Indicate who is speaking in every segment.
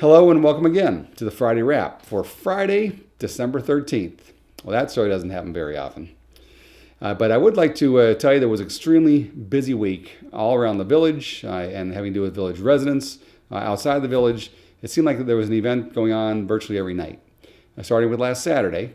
Speaker 1: Hello and welcome again to the Friday Wrap for Friday, December 13th. Well, that story doesn't happen very often. But I would like to tell you there was an extremely busy week all around the village and having to do with village residents. Outside the village, it seemed like there was an event going on virtually every night. Starting with last Saturday.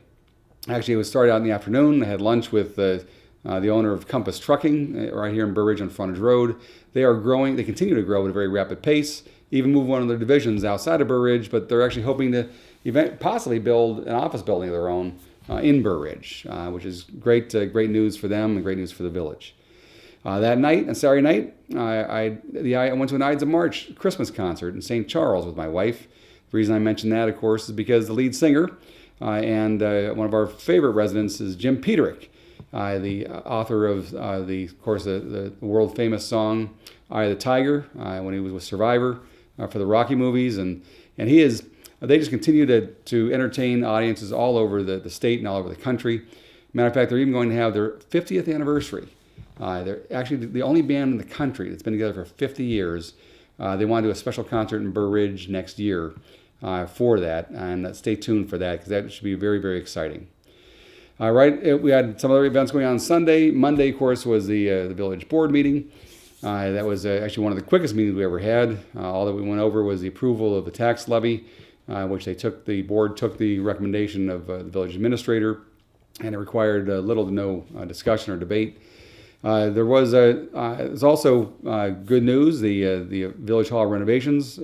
Speaker 1: Actually, it was started out in the afternoon. I had lunch with the owner of Compass Trucking right here in Burr Ridge on Frontage Road. They are growing. They continue to grow at a very rapid pace. Even move one of their divisions outside of Burr Ridge, but they're actually hoping to possibly build an office building of their own in Burr Ridge, which is great news for them and great news for the village. That night, on Saturday night, I went to an Ides of March Christmas concert in St. Charles with my wife. The reason I mention that, of course, is because the lead singer and one of our favorite residents is Jim Peterick, the author of the world famous song "Eye of the Tiger" when he was with Survivor for the Rocky movies, and they just continue to entertain audiences all over the state and all over the country. Matter of fact, they're even going to have their 50th anniversary. They're actually the only band in the country that's been together for 50 years. They want to do a special concert in Burr Ridge next year for that, and stay tuned for that because that should be very, very exciting. We had some other events going on Sunday. Monday, of course, was the village board meeting. That was actually one of the quickest meetings we ever had. All that we went over was the approval of the tax levy, which the board took the recommendation of the village administrator, and it required little to no discussion or debate. There was also good news. The village hall renovations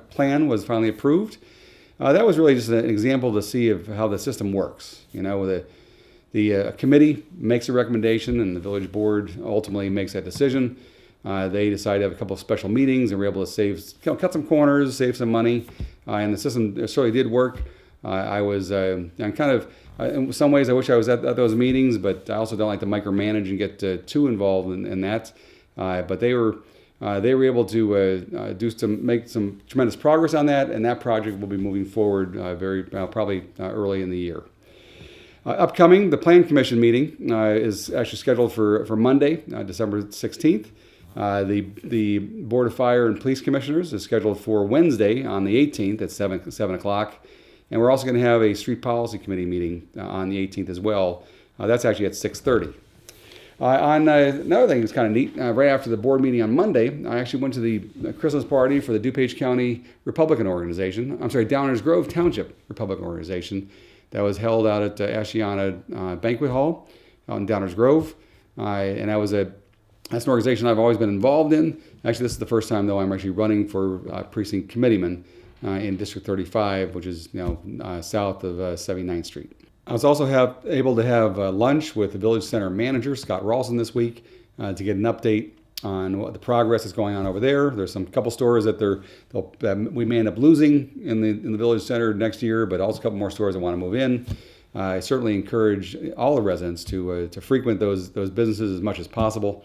Speaker 1: plan was finally approved. That was really just an example to see of how the system works. The committee makes a recommendation, and the village board ultimately makes that decision. They decided to have a couple of special meetings, and were able to cut some corners, save some money, and the system certainly did work. In some ways, I wish I was at those meetings, but I also don't like to micromanage and get too involved in that. But they were able to make some tremendous progress on that, and that project will be moving forward probably early in the year. Upcoming, the Plan Commission meeting is actually scheduled for Monday, December 16th. The Board of Fire and Police Commissioners is scheduled for Wednesday on the 18th at 7 o'clock. And we're also going to have a Street Policy Committee meeting on the 18th as well. That's actually at 6:30. Another thing that's kind of neat, right after the board meeting on Monday, I actually went to the Christmas party for the DuPage County Republican Organization. Downers Grove Township Republican Organization that was held out at Ashiana Banquet Hall out in Downers Grove. And that's an organization I've always been involved in. Actually, this is the first time, though, I'm actually running for precinct committeeman in District 35, which is south of 79th Street. I was also able to have lunch with the Village Center manager, Scott Ralston, this week to get an update on what the progress is going on over there. There's some couple stores that we may end up losing in the Village Center next year, but also a couple more stores that want to move in. I certainly encourage all the residents to frequent those businesses as much as possible.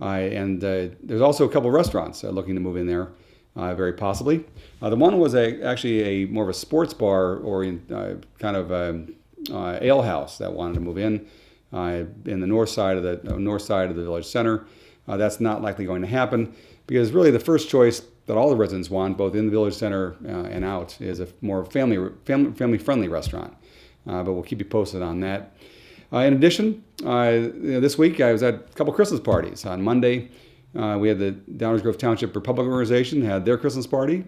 Speaker 1: And there's also a couple of restaurants looking to move in there, very possibly. The one was actually more of a sports bar or ale house that wanted to move in the north side of the village center. That's not likely going to happen because really the first choice that all the residents want, both in the village center and out, is a more family-friendly restaurant. But we'll keep you posted on that. In addition, this week I was at a couple Christmas parties. On Monday, we had the Downers Grove Township Republican Organization had their Christmas party.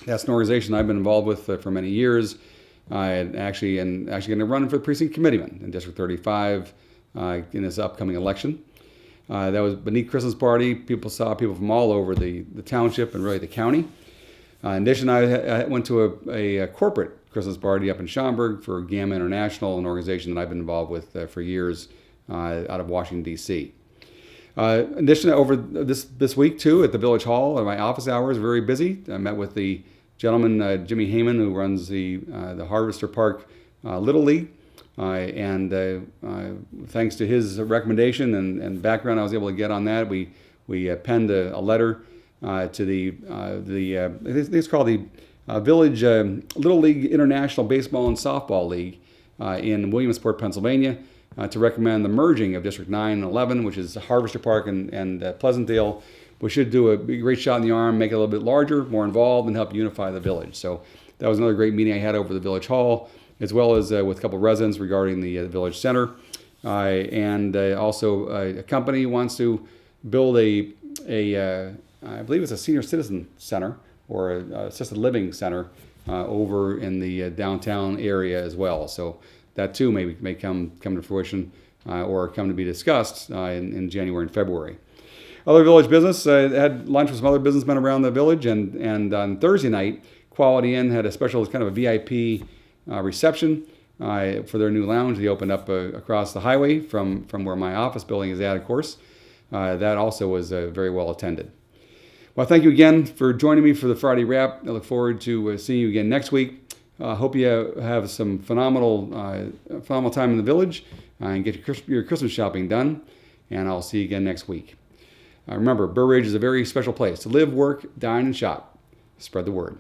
Speaker 1: That's an organization I've been involved with for many years. Actually going to run for the precinct committeeman in District 35 in this upcoming election. That was a neat Christmas party. Saw people from all over the township and really the county. In addition, I went to a corporate Christmas party up in Schaumburg for Gamma International, an organization that I've been involved with for years out of Washington, D.C. In addition, over this week, too, at the Village Hall, my office hours were very busy. I met with the gentleman, Jimmy Heyman, who runs the Harvester Park Little League. And thanks to his recommendation and background I was able to get on that, we penned a letter to it's called the Village Little League International Baseball and Softball League in Williamsport, Pennsylvania, to recommend the merging of District 9 and 11, which is Harvester Park and Pleasantdale, we should do a great shot in the arm, make it a little bit larger, more involved, and help unify the village. So that was another great meeting I had over the village hall, as well as with a couple of residents regarding the village center. And also a company wants to build I believe it's a senior citizen center or a assisted living center over in the downtown area as well. So that too may come to fruition or come to be discussed in January and February. Other village business, had lunch with some other businessmen around the village, and on Thursday night, Quality Inn had a special kind of a VIP reception for their new lounge. They opened up across the highway from where my office building is at, of course. That also was very well attended. Well, thank you again for joining me for the Friday Wrap. I look forward to seeing you again next week. Hope you have some phenomenal time in the village and get your Christmas shopping done. And I'll see you again next week. Remember, Burr Ridge is a very special place to live, work, dine, and shop. Spread the word.